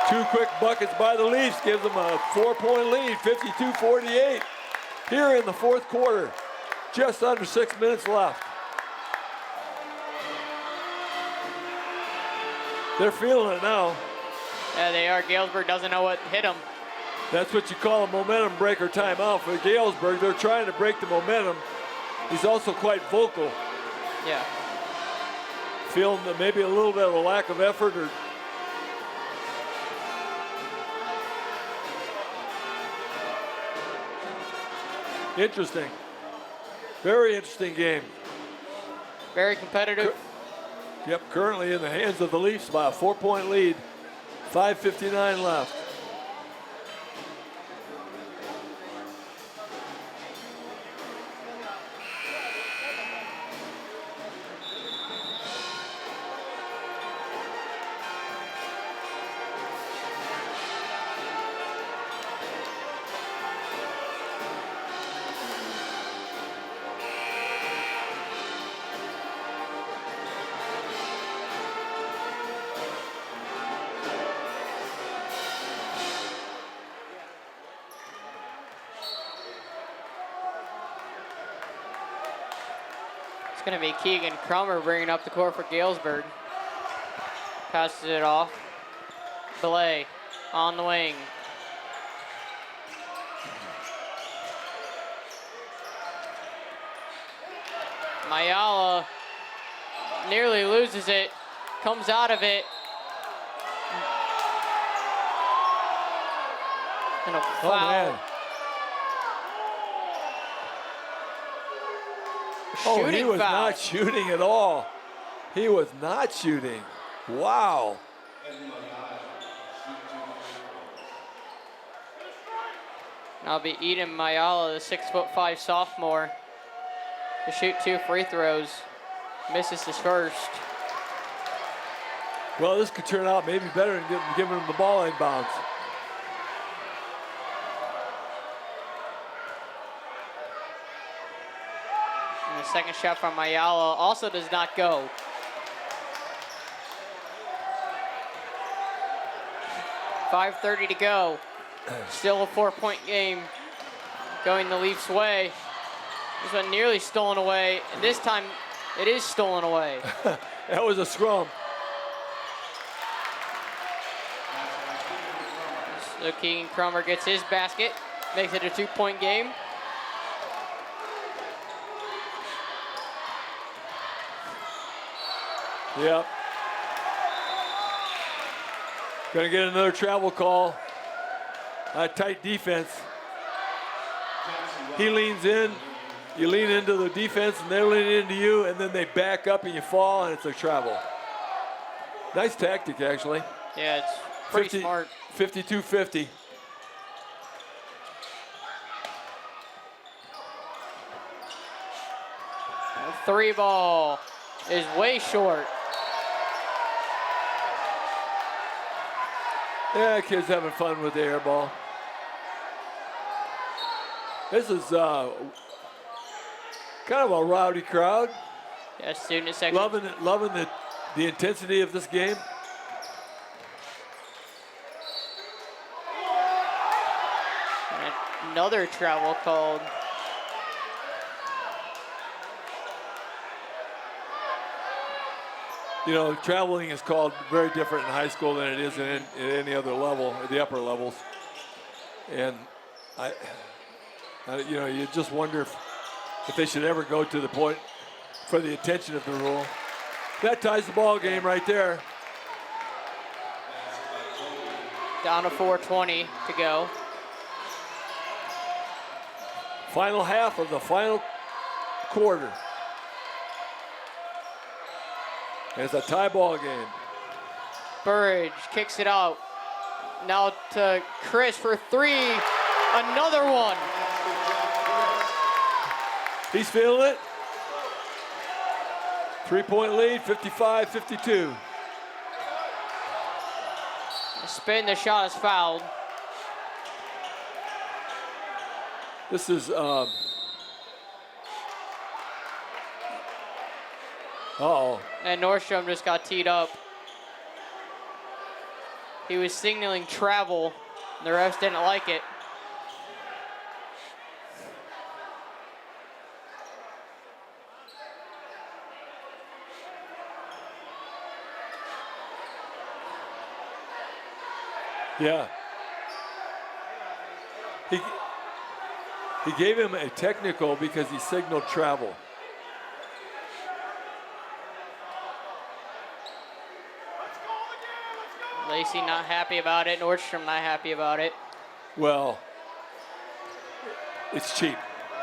2 quick buckets by the Leafs gives them a 4-point lead, 52-48. Here in the 4th quarter, just under 6 minutes left. They're feeling it now. Yeah, they are. Galesburg doesn't know what hit them. That's what you call a momentum breaker timeout for Galesburg. They're trying to break the momentum. He's also quite vocal. Yeah. Feeling maybe a little bit of a lack of effort or interesting. Very interesting game. Very competitive. Yep, currently in the hands of the Leafs by a 4-point lead. 5:59 left. It's going to be Keegan Crummer bringing up the court for Galesburg. Passes it off. Belay on the wing. Mayala nearly loses it, comes out of it. And a foul. Man. Oh, he was foul. not shooting at all. He was not shooting. Wow. Now be Eden Mayala, the 6'5" sophomore, to shoot 2 free throws. Misses his first. Well, this could turn out maybe better than giving him the ball inbounds. And the second shot from Mayala also does not go. .5:30 to go. Still a 4-point game going the Leafs' way. This one nearly stolen away, and this time it is stolen away. That was a scrum. So Keegan Crummer gets his basket, makes it a 2-point game. Yep. Gonna get another travel call. A tight defense. He leans in, you lean into the defense, and they lean into you, and then they back up and you fall, and it's a travel. Nice tactic, actually. Yeah, it's pretty smart. 52-50. The 3 ball is way short. Yeah, kids having fun with the air ball. This is kind of a rowdy crowd. Yeah, student section. Loving the intensity of this game. And another travel called. You know, traveling is called very different in high school than it is in any other level, the upper levels. And you know, you just wonder if they should ever go to the point for the attention of the rule. That ties the ball game right there. Down to 4:20 to go. Final half of the final quarter. It's a tie ball game. Burridge kicks it out. Now to Chris for 3. Another one. He's feeling it. 3-point lead, 55-52. Spin, the shot is fouled. This is, uh-oh. And Nordstrom just got teed up. He was signaling travel. The refs didn't like it. Yeah. He gave him a technical because he signaled travel. Lacey not happy about it. Nordstrom not happy about it. Well, it's cheap.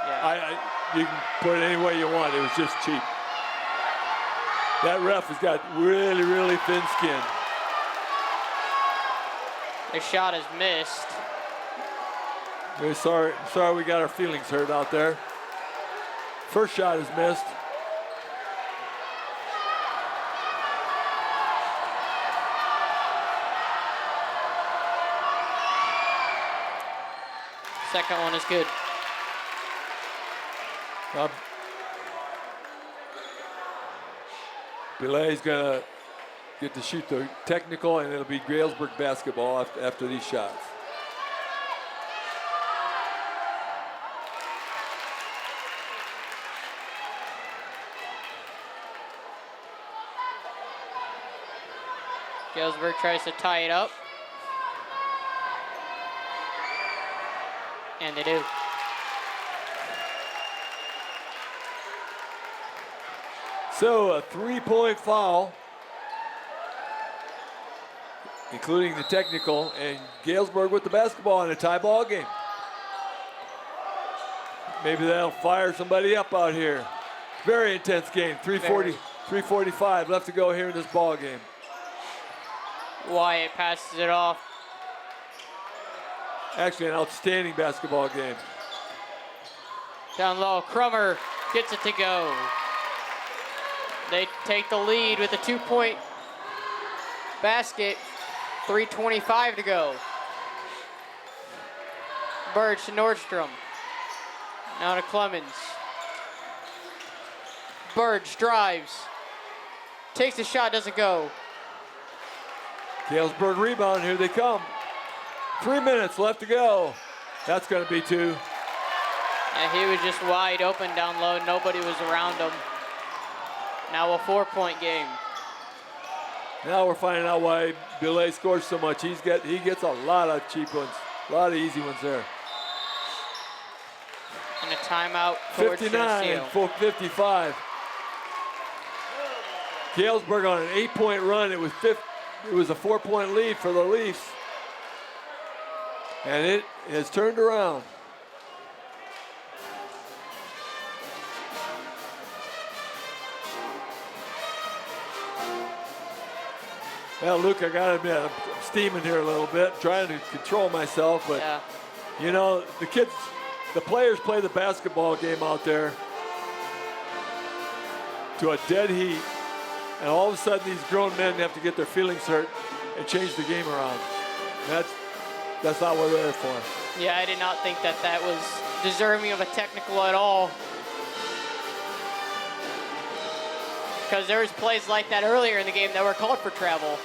Yeah. You can put it any way you want. It was just cheap. That ref has got really, really thin skin. The shot is missed. Very sorry we got our feelings hurt out there. First shot is missed. Second one is good. Belay's gonna get to shoot the technical, and it'll be Galesburg basketball after these shots. Galesburg tries to tie it up. And they do. So a 3-point foul, including the technical, and Galesburg with the basketball in a tie ball game. Maybe that'll fire somebody up out here. Very intense game. 3:45 left to go here in this ball game. Wyatt passes it off. Actually, an outstanding basketball game. Down low, Crummer gets it to go. They take the lead with a 2-point basket. 3:25 to go. Burge to Nordstrom. Now to Clemens. Burge drives. Takes the shot, doesn't go. Galesburg rebound, here they come. 3 minutes left to go. That's gonna be 2. And he was just wide open down low. Nobody was around him. Now a 4-point game. Now we're finding out why Belay scores so much. He gets a lot of cheap ones, a lot of easy ones there. And a timeout towards 59, Geneseo. full 55. Galesburg on an 8-point run. It was a 4-point lead for the Leafs. And it has turned around. Well, Luke, I gotta admit, I'm steaming here a little bit, trying to control myself, but Yeah. you know, the players play the basketball game out there to a dead heat, and all of a sudden these grown men have to get their feelings hurt and change the game around. That's not what we're there for. Yeah, I did not think that was deserving of a technical at all. Because there was plays like that earlier in the game that were called for travel.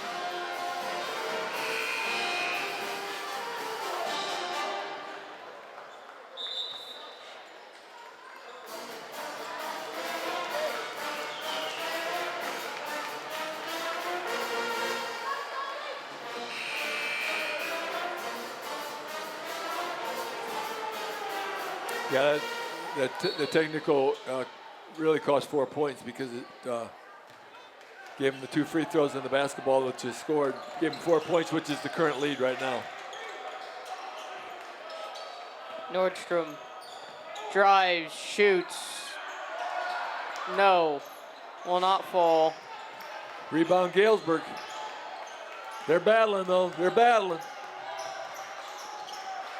Yeah, the technical really cost 4 points because it gave him the 2 free throws in the basketball, which is scored. Gave him 4 points, which is the current lead right now. Nordstrom drives, shoots. No, will not fall. Rebound Galesburg. They're battling though, they're battling.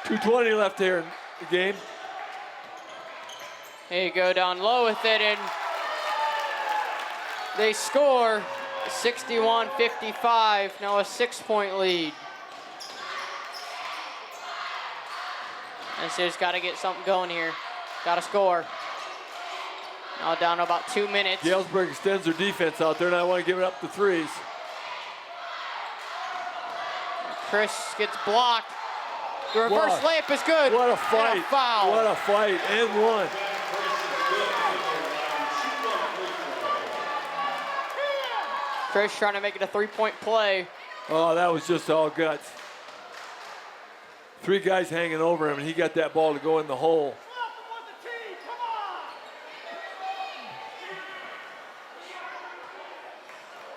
2:20 left here in the game. Here you go down low with it, and they score 61-55, now a 6-point lead. And so he's got to get something going here. Got to score. Now down to about 2 minutes. Galesburg extends their defense out there, and I want to give it up to threes. Chris gets blocked. The reverse layup is good. What a fight. And a foul. What a fight, and one. Chris trying to make it a 3-point play. Oh, that was just all guts. 3 guys hanging over him, and he got that ball to go in the hole.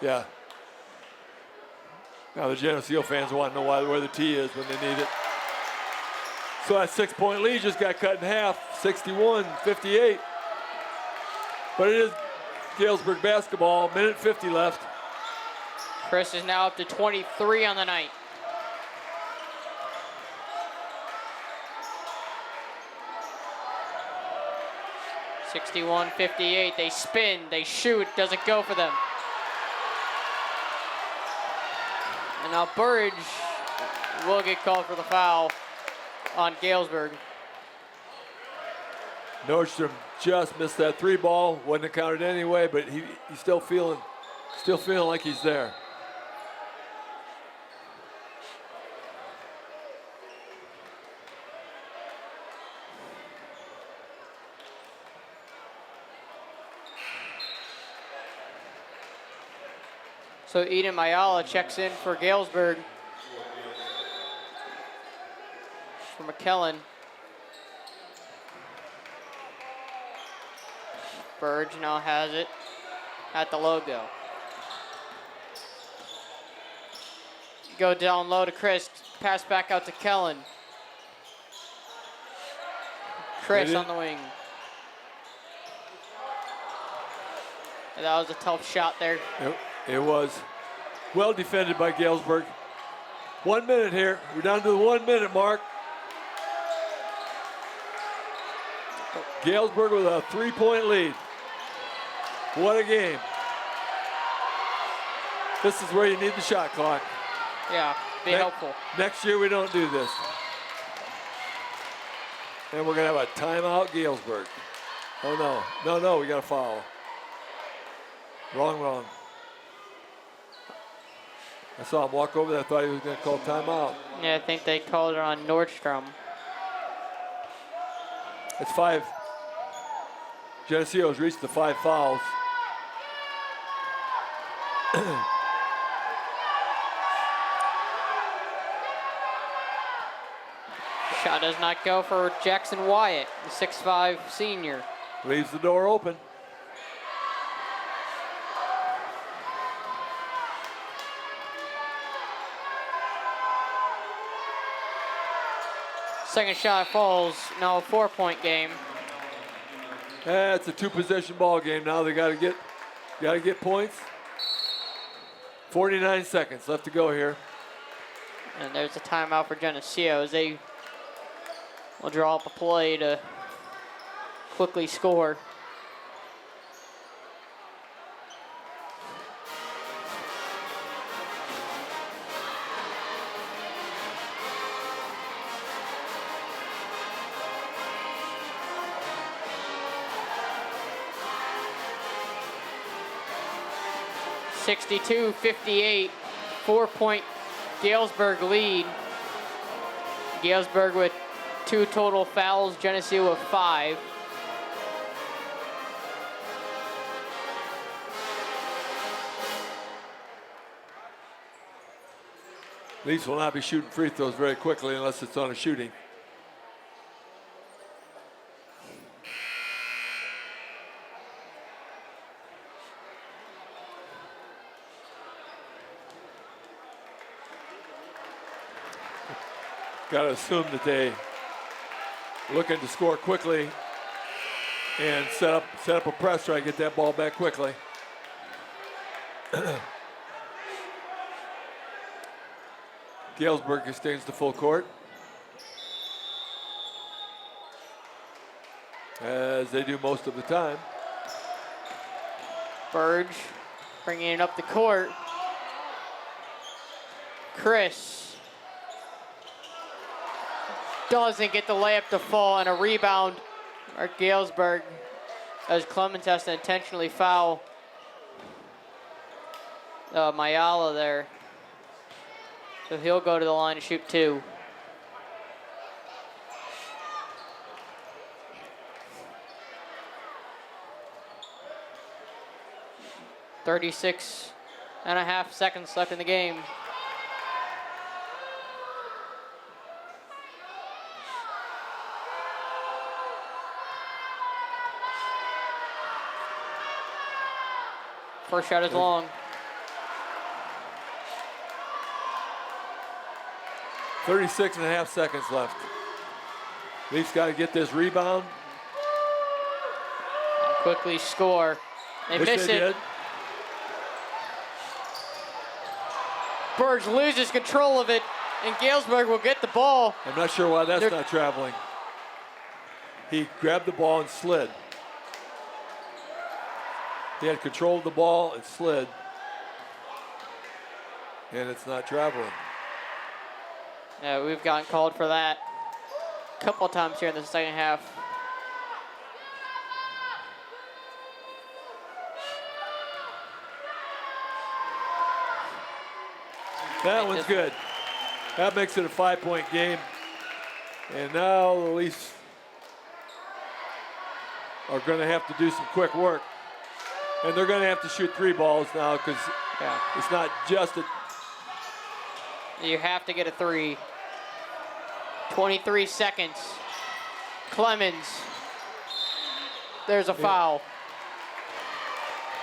Yeah. Now the Geneseo fans want to know where the tee is when they need it. So that 6-point lead just got cut in half, 61-58. But it is Galesburg basketball, minute 50 left. Chris is now up to 23 on the night. 61-58. They spin, they shoot, doesn't go for them. And now Burridge will get called for the foul on Galesburg. Nordstrom just missed that 3 ball. Wouldn't have counted anyway, but he's still feeling like he's there. So Eden Mayala checks in for Galesburg. For McKellen. Burge now has it at the logo. Go down low to Chris. Pass back out to Kellen. Chris on the wing. And that was a tough shot there. It was well defended by Galesburg. 1 minute here. We're down to the 1 minute mark. Galesburg with a 3-point lead. What a game. This is where you need the shot clock. Yeah, be helpful. Next year we don't do this. And we're going to have a timeout, Galesburg. Oh, no. No, we got a foul. Wrong. I saw him walk over there. I thought he was going to call timeout. Yeah, I think they called it on Nordstrom. It's 5. Geneseo's reached the 5 fouls. Shot does not go for Jackson Wyatt, the 6'5" senior. Leaves the door open. Second shot falls, now a 4-point game. It's a 2-possession ball game now. They got to get points. 49 seconds left to go here. And there's a timeout for Geneseo as they will draw up a play to quickly score. (62-58), 4-point Galesburg lead. Galesburg with 2 total fouls, Geneseo with 5. Leafs will not be shooting free throws very quickly unless it's on a shooting. Got to assume that they looking to score quickly and set up a press, try to get that ball back quickly. Galesburg extends to full court, as they do most of the time. Burge bringing it up the court. Chris doesn't get the layup to fall, and a rebound for Galesburg as Clemens has to intentionally foul Mayala there. So he'll go to the line to shoot 2. .36.5 seconds left in the game. First shot is long. 36.5 seconds left. Leafs got to get this rebound. And quickly score. They miss it. Did. Burge loses control of it, and Galesburg will get the ball. I'm not sure why that's not traveling. He grabbed the ball and slid. He had control of the ball. It slid. And it's not traveling. Yeah, we've gotten called for that a couple times here in the second half. That one's good. That makes it a 5-point game. And now the Leafs are going to have to do some quick work. And they're going to have to shoot 3 balls now because it's not just a... You have to get a 3. 23 seconds. Clemens. There's a foul.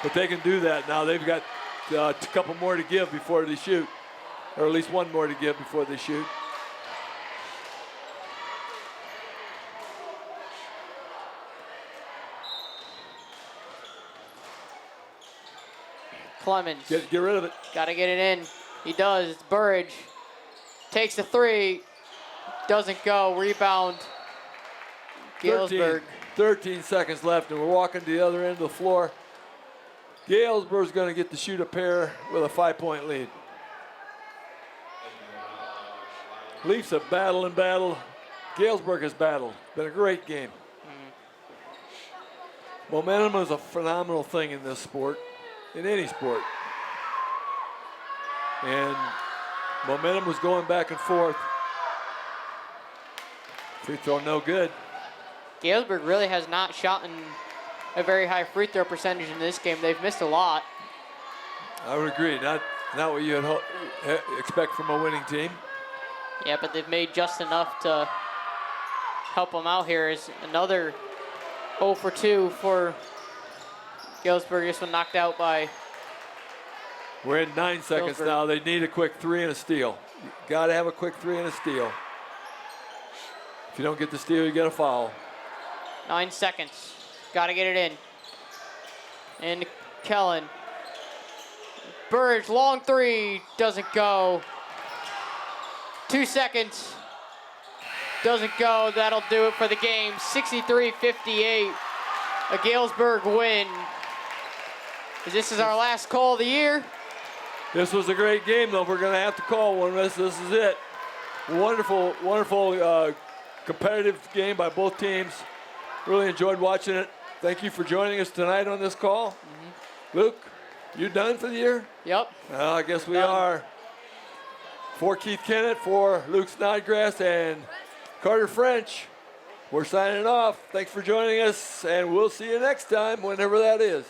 But they can do that now. They've got a couple more to give before they shoot. Or at least one more to give before they shoot. Clemens. Get rid of it. Got to get it in. He does. It's Burridge. Takes the 3. Doesn't go. Rebound. Galesburg. 13 seconds left, and we're walking to the other end of the floor. Galesburg's going to get to shoot a pair with a 5-point lead. Leafs have battled and battled. Galesburg has battled. Been a great game. Momentum is a phenomenal thing in this sport, in any sport. And momentum was going back and forth. Free throw no good. Galesburg really has not shot in a very high free throw percentage in this game. They've missed a lot. I would agree. Not what you would expect from a winning team. Yeah, but they've made just enough to help them out here. Is another 0 for 2 for Galesburg. This one knocked out by... We're in 9 seconds Galesburg. now. They need a quick 3 and a steal. Got to have a quick 3 and a steal. If you don't get the steal, you get a foul. 9 seconds. Got to get it in. And Kellen. Burridge, long 3. Doesn't go. 2 seconds. Doesn't go. That'll do it for the game. 63-58. A Galesburg win. This is our last call of the year. This was a great game, though. We're going to have to call one. This is it. Wonderful, wonderful competitive game by both teams. Really enjoyed watching it. Thank you for joining us tonight on this call. Luke, you done for the year? Yep. Well, I guess we are. For Keith Kennett, for Luke Snodgrass, and Carter French, we're signing off. Thanks for joining us, and we'll see you next time, whenever that is.